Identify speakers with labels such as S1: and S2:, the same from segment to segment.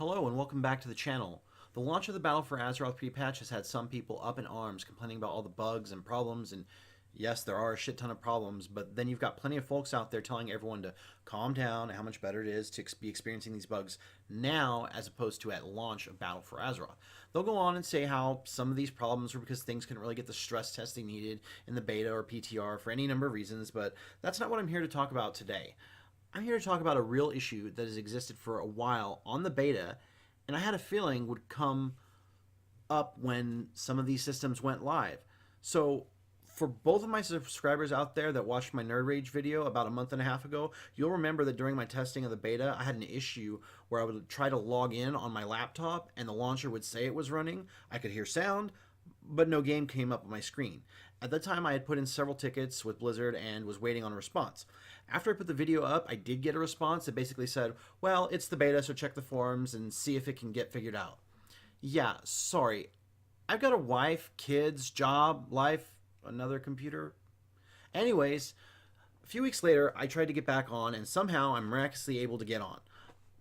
S1: Hello and welcome back to the channel. The launch of the Battle for Azeroth pre-patch has had some people up in arms complaining about all the bugs and problems, and yes, there are a shit ton of problems, but then you've got plenty of folks out there telling everyone to calm down and how much better it is to be experiencing these bugs now as opposed to at launch of Battle for Azeroth. They'll go on and say how some of these problems were because things couldn't really get the stress test they needed in the beta or PTR for any number of reasons, but that's not what I'm here to talk about today. I'm here to talk about a real issue that has existed for a while on the beta, and I had a feeling would come up when some of these systems went live. So, for both of my subscribers out there that watched my Nerd Rage video about a month and a half ago, you'll remember that during my testing of the beta, I had an issue where I would try to log in on my laptop and the launcher would say it was running. I could hear sound, but no game came up on my screen. At that time, I had put in several tickets with Blizzard and was waiting on a response. After I put the video up, I did get a response that basically said, well, it's the beta, so check the forums and see if it can get figured out. Yeah, sorry. I've got a wife, kids, job, life, another computer. Anyways, a few weeks later, I tried to get back on, and somehow I'm miraculously able to get on.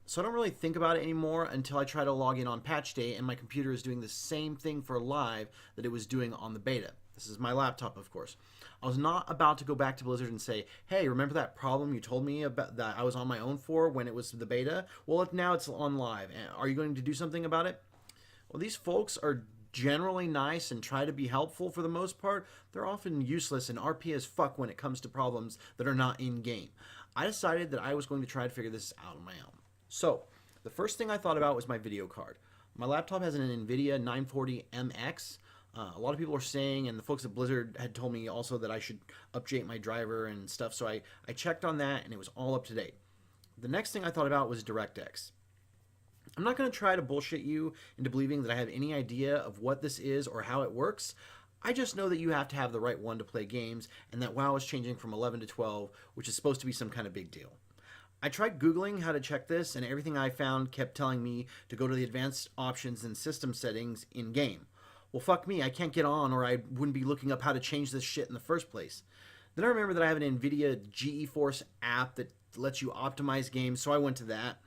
S1: So I don't really think about it anymore until I try to log in on patch day and my computer is doing the same thing for live that it was doing on the beta. This is my laptop, of course. I was not about to go back to Blizzard and say, hey, remember that problem you told me about that I was on my own for when it was the beta? Well, now it's on live. Are you going to do something about it? Well, these folks are generally nice and try to be helpful for the most part. They're often useless and RP as fuck when it comes to problems that are not in-game. I decided that I was going to try to figure this out on my own. So, the first thing I thought about was my video card. My laptop has an NVIDIA 940MX. A lot of people are saying, and the folks at Blizzard had told me also that I should update my driver and stuff, so I checked on that and it was all up to date. The next thing I thought about was DirectX. I'm not going to try to bullshit you into believing that I have any idea of what this is or how it works. I just know that you have to have the right one to play games, and that WoW is changing from 11 to 12, which is supposed to be some kind of big deal. I tried Googling how to check this, and everything I found kept telling me to go to the advanced options and system settings in-game. Well, fuck me, I can't get on, or I wouldn't be looking up how to change this shit in the first place. Then I remember that I have an NVIDIA GeForce app that lets you optimize games, so I went to that.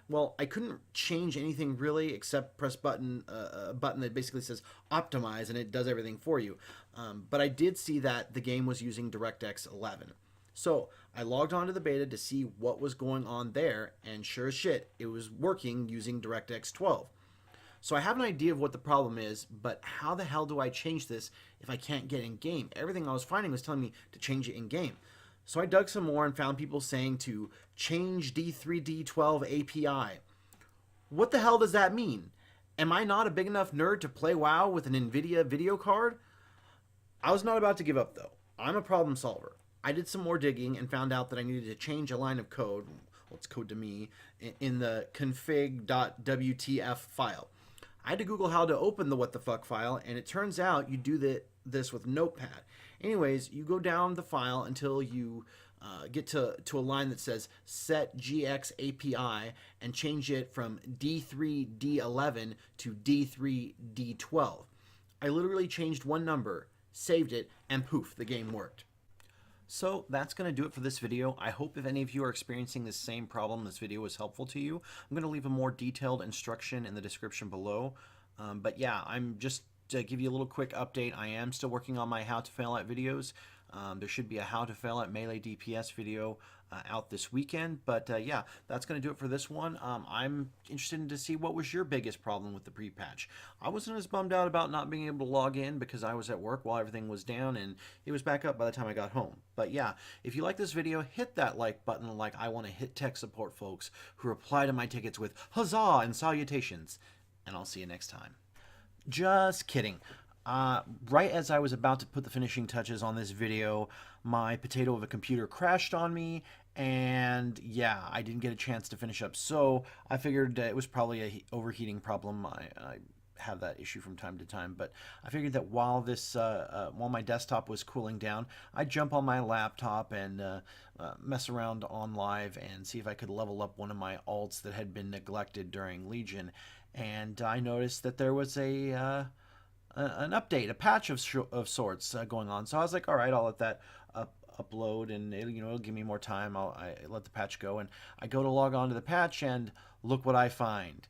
S1: Well, I couldn't change anything really except press a button that basically says optimize, and it does everything for you. But I did see that the game was using DirectX 11. So I logged on to the beta to see what was going on there, and sure as shit, it was working using DirectX 12. So I have an idea of what the problem is, but how the hell do I change this if I can't get in game? Everything I was finding was telling me to change it in game. So I dug some more and found people saying to change D3D12 API. What the hell does that mean? Am I not a big enough nerd to play WoW with an NVIDIA video card? I was not about to give up though. I'm a problem solver. I did some more digging and found out that I needed to change a line of code, well, it's code to me, in the config.wtf file. I had to Google how to open the what the fuck file, and it turns out you do this with Notepad. Anyways, you go down the file until you get to a line that says set gx API and change it from D3D11 to D3D12. I literally changed one number, saved it, and poof, the game worked. So that's going to do it for this video. I hope if any of you are experiencing the same problem, this video was helpful to you. I'm going to leave a more detailed instruction in the description below. But yeah, I'm just to give you a little quick update. I am still working on my how to fail at videos. There should be a how to fail at melee DPS video out this weekend. But yeah, that's going to do it for this one. I'm interested to see what was your biggest problem with the pre-patch. I wasn't as bummed out about not being able to log in because I was at work while everything was down and it was back up by the time I got home. But yeah, if you like this video, hit that like button like I want to hit tech support folks who reply to my tickets with huzzah and salutations. And I'll see you next time. Just kidding. Right as I was about to put the finishing touches on this video, my potato of a computer crashed on me, and yeah, I didn't get a chance to finish up. So I figured it was probably a overheating problem. I have that issue from time to time, but I figured that while my desktop was cooling down, I'd jump on my laptop and mess around on live and see if I could level up one of my alts that had been neglected during Legion. And I noticed that there was an update, a patch of sorts going on. So I was like, all right, I'll let that upload, and it'll give me more time. I let the patch go, and I go to log on to the patch, and look what I find.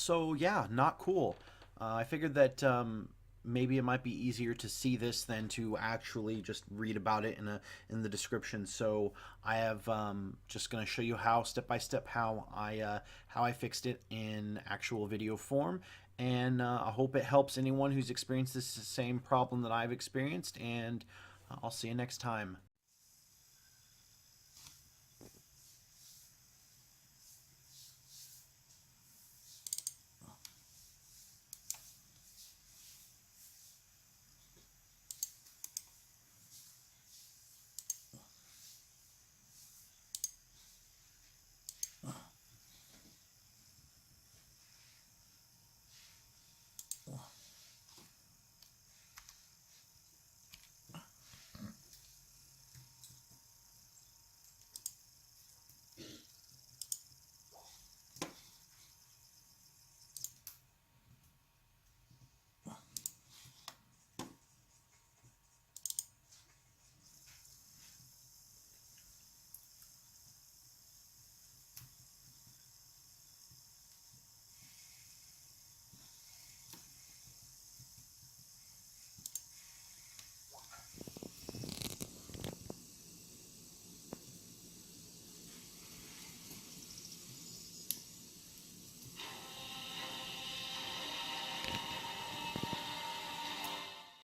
S1: So yeah, not cool. I figured that maybe it might be easier to see this than to actually just read about it in the description. So I have just going to show you how step by step how I fixed it in actual video form, and I hope it helps anyone who's experienced this same problem that I've experienced. And I'll see you next time.